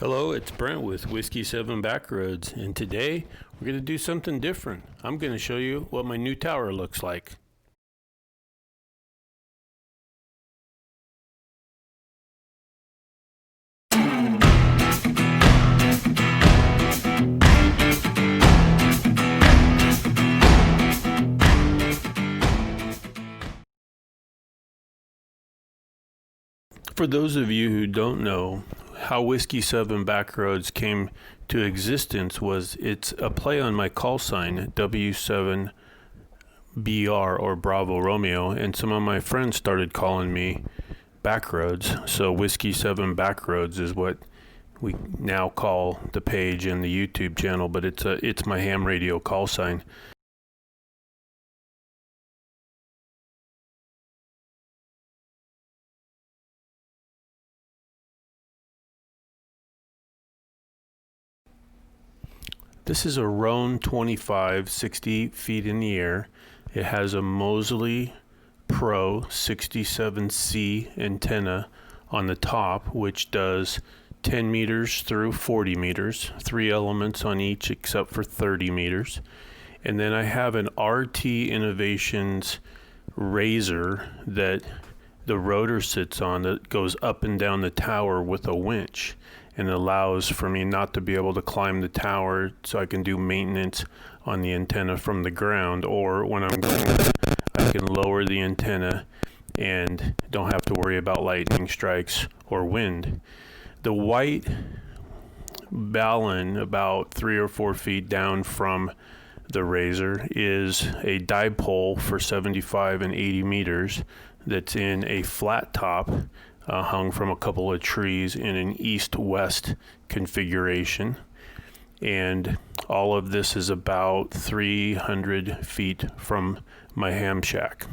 Hello, it's Brent with Whiskey 7 Backroads, and today we're going to do something different. I'm going to show you what my new tower looks like. For those of you who don't know, how Whiskey 7 Backroads came to existence was it's a play on my call sign, W7BR or Bravo Romeo, and some of my friends started calling me Backroads. So Whiskey 7 Backroads is what we now call the page and the YouTube channel, but it's my ham radio call sign. This is a Rohn 25, 60 feet in the air. It has a Mosley Pro 67C antenna on the top, which does 10 meters through 40 meters, 3 elements on each except for 30 meters. And then I have an RT Innovations razor that the rotor sits on that goes up and down the tower with a winch, and allows for me not to be able to climb the tower, so I can do maintenance on the antenna from the ground, or when I'm going, I can lower the antenna and don't have to worry about lightning strikes or wind. The white balun, about 3 or 4 feet down from the razor, is a dipole for 75 and 80 meters that's in a flat top, hung from a couple of trees in an east-west configuration. And all of this is about 300 feet from my ham shack.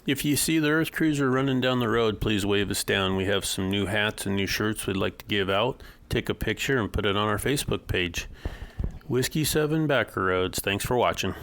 If you see the Earth Cruiser running down the road, please wave us down. We have some new hats and new shirts we'd like to give out. Take a picture and put it on our Facebook page. Whiskey 7 Backroads. Thanks for watching.